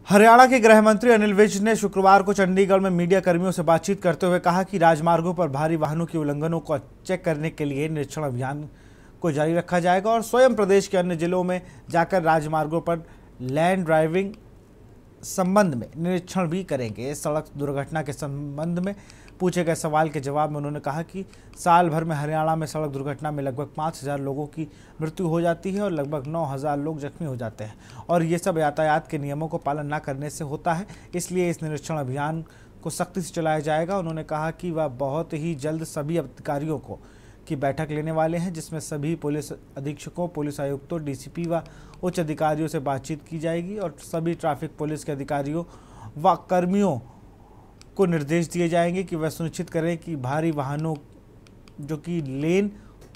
हरियाणा के गृह मंत्री अनिल विज ने शुक्रवार को चंडीगढ़ में मीडिया कर्मियों से बातचीत करते हुए कहा कि राजमार्गों पर भारी वाहनों के उल्लंघनों को चेक करने के लिए निरीक्षण अभियान को जारी रखा जाएगा और स्वयं प्रदेश के अन्य जिलों में जाकर राजमार्गों पर लैंड ड्राइविंग संबंध में निरीक्षण भी करेंगे। सड़क दुर्घटना के संबंध में पूछे गए सवाल के जवाब में उन्होंने कहा कि साल भर में हरियाणा में सड़क दुर्घटना में लगभग 5,000 लोगों की मृत्यु हो जाती है और लगभग 9,000 लोग जख्मी हो जाते हैं और ये सब यातायात के नियमों को पालन न करने से होता है। इसलिए इस निरीक्षण अभियान को सख्ती से चलाया जाएगा। उन्होंने कहा कि वह बहुत ही जल्द सभी अधिकारियों की बैठक लेने वाले हैं, जिसमें सभी पुलिस अधीक्षकों, पुलिस आयुक्तों, डीसीपी व उच्च अधिकारियों से बातचीत की जाएगी और सभी ट्रैफिक पुलिस के अधिकारियों व कर्मियों को निर्देश दिए जाएंगे कि वह सुनिश्चित करें कि भारी वाहनों जो कि लेन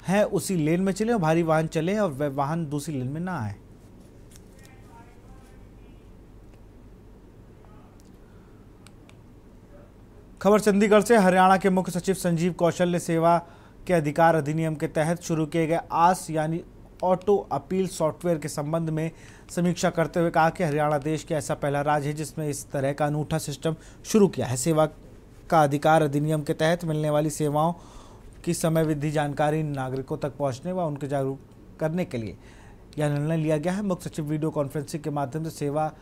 है उसी लेन में चले और भारी वाहन चले और वह वाहन दूसरी लेन में ना आए। खबर चंडीगढ़ से। हरियाणा के मुख्य सचिव संजीव कौशल ने सेवा के अधिकार अधिनियम के तहत शुरू किए गए आस यानी ऑटो अपील सॉफ्टवेयर के संबंध में समीक्षा करते हुए कहा कि हरियाणा देश के ऐसा पहला राज्य है जिसमें इस तरह का अनूठा सिस्टम शुरू किया है। सेवा का अधिकार अधिनियम के तहत मिलने वाली सेवाओं की समयविधि जानकारी नागरिकों तक पहुंचने व उनके जागरूक करने के लिए यह निर्णय लिया गया है। मुख्य सचिव वीडियो कॉन्फ्रेंसिंग के माध्यम से सेवा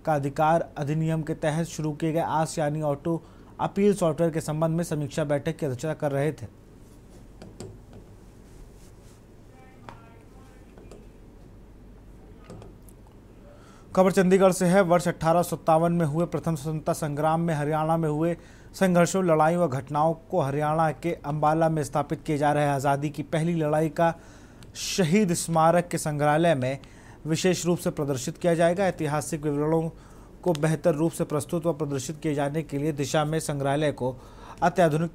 का अधिकार अधिनियम के तहत शुरू किए गए आस यानी ऑटो अपील सॉफ्टवेयर के संबंध में समीक्षा बैठक की अध्यक्षता कर रहे थे। खबर चंडीगढ़ से है। वर्ष 1857 में हुए प्रथम स्वतंत्रता संग्राम में हरियाणा में हुए संघर्षों, लड़ाई व घटनाओं को हरियाणा के अंबाला में स्थापित किए जा रहे आज़ादी की पहली लड़ाई का शहीद स्मारक के संग्रहालय में विशेष रूप से प्रदर्शित किया जाएगा। ऐतिहासिक विवरणों को बेहतर रूप से प्रस्तुत व प्रदर्शित किए जाने के लिए दिशा में संग्रहालय को अत्याधुनिक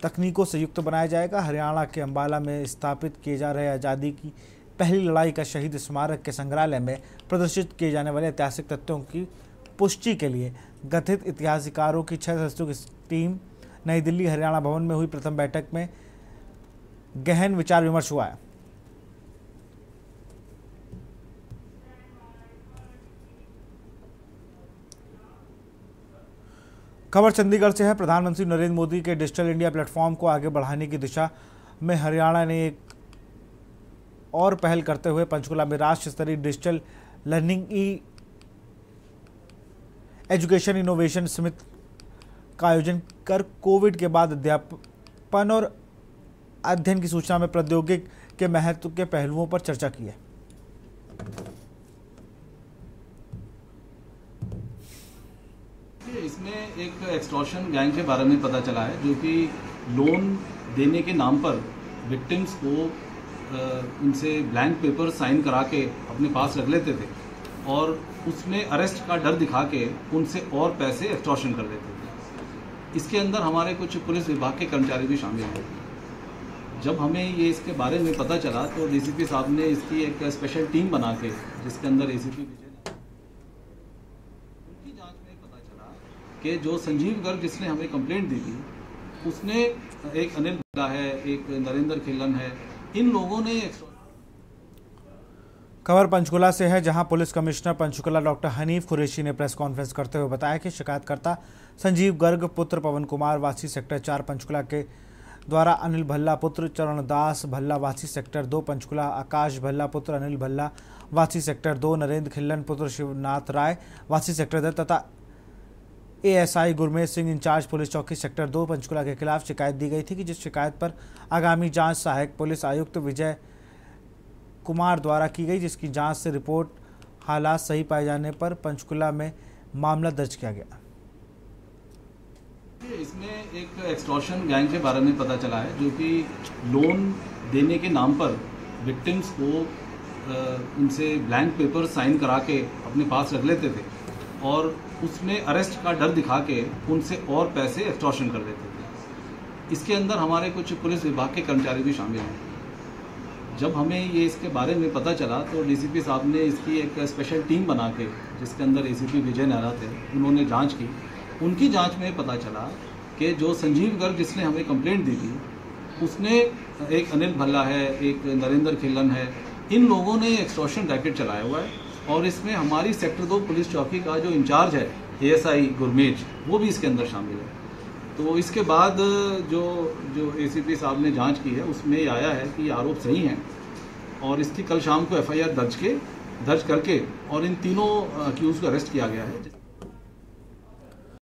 तकनीकों से युक्त बनाया जाएगा। हरियाणा के अंबाला में स्थापित किए जा रहे आज़ादी की पहली लड़ाई का शहीद स्मारक के संग्रहालय में प्रदर्शित किए जाने वाले ऐतिहासिक तथ्यों की पुष्टि के लिए गठित इतिहासकारों की 6 सदस्यों की टीम नई दिल्ली हरियाणा भवन में हुई प्रथम बैठक में गहन विचार विमर्श हुआ है। खबर चंडीगढ़ से है। प्रधानमंत्री नरेंद्र मोदी के डिजिटल इंडिया प्लेटफॉर्म को आगे बढ़ाने की दिशा में हरियाणा ने एक और पहल करते हुए पंचकुला में राष्ट्र स्तरीय digital learning education innovation summit का आयोजन कर कोविड के बाद अध्यापन और अध्ययन की सूचना में प्रौद्योगिकी के महत्व के पहलुओं पर चर्चा की है। इसमें एक एक्सटॉर्शन गैंग के बारे में पता चला है जो कि लोन देने के नाम पर विक्टिम्स को उनसे ब्लैंक पेपर साइन करा के अपने पास रख लेते थे और उसमें अरेस्ट का डर दिखा के उनसे और पैसे एक्सटॉर्शन कर लेते थे। इसके अंदर हमारे कुछ पुलिस विभाग के कर्मचारी भी शामिल हैं। जब हमें ये इसके बारे में पता चला तो डीसीपी साहब ने इसकी एक स्पेशल टीम बना के, जिसके अंदर एसीपी विजय, उनकी जांच में पता चला कि जो संजीव गर्ग जिसने हमें कंप्लेंट दी थी उसने, एक अनिल है, एक नरेंद्र खिलन है, इन लोगों ने। खबर पंचकुला से है, जहां police commissioner Panchkula doctor Hanif Qureshi ने प्रेस कॉन्फ्रेंस करते हुए बताया कि शिकायतकर्ता संजीव गर्ग पुत्र पवन कुमार वासी सेक्टर 4 पंचकुला के द्वारा अनिल भल्ला पुत्र चरणदास भल्ला वासी सेक्टर 2 पंचकुला, आकाश भल्ला पुत्र अनिल भल्ला वासी सेक्टर 2, नरेंद्र खिल्लन पुत्र शिवनाथ राय वासी सेक्टर 10 तथा एएसआई गुरमेत सिंह इंचार्ज पुलिस चौकी सेक्टर 2 पंचकुला के खिलाफ शिकायत दी गई थी कि जिस शिकायत पर आगामी जांच सहायक पुलिस आयुक्त विजय कुमार द्वारा की गई, जिसकी जांच से रिपोर्ट हालात सही पाए जाने पर पंचकुला में मामला दर्ज किया गया। इसमें एक एक्सटॉर्शन गैंग के बारे में पता चला है जो कि लोन देने के नाम पर विक्टिम्स को उनसे ब्लैंक पेपर साइन करा के अपने पास रख लेते थे और उसमें अरेस्ट का डर दिखा के उनसे और पैसे एक्सटॉर्शन कर लेते थे। इसके अंदर हमारे कुछ पुलिस विभाग के कर्मचारी भी शामिल हैं। जब हमें ये इसके बारे में पता चला तो डीसीपी साहब ने इसकी एक स्पेशल टीम बना के, जिसके अंदर एसीपी विजय नारा थे, उन्होंने जांच की। उनकी जांच में पता चला कि जो संजीव गर्ग जिसने हमें कंप्लेंट दी थी उसने, एक अनिल भल्ला है, एक नरेंद्र खिलन है, इन लोगों ने एक्सटॉर्शन रैकेट चलाया हुआ है और इसमें हमारी सेक्टर 2 पुलिस चौकी का जो इंचार्ज है ASI गुरमेज, वो भी इसके अंदर शामिल है। तो इसके बाद जो ACP साहब ने जांच की है उसमें ये आया है कि ये आरोप सही हैं और इसकी कल शाम को FIR दर्ज करके और इन तीनों अक्यूज को अरेस्ट किया गया है।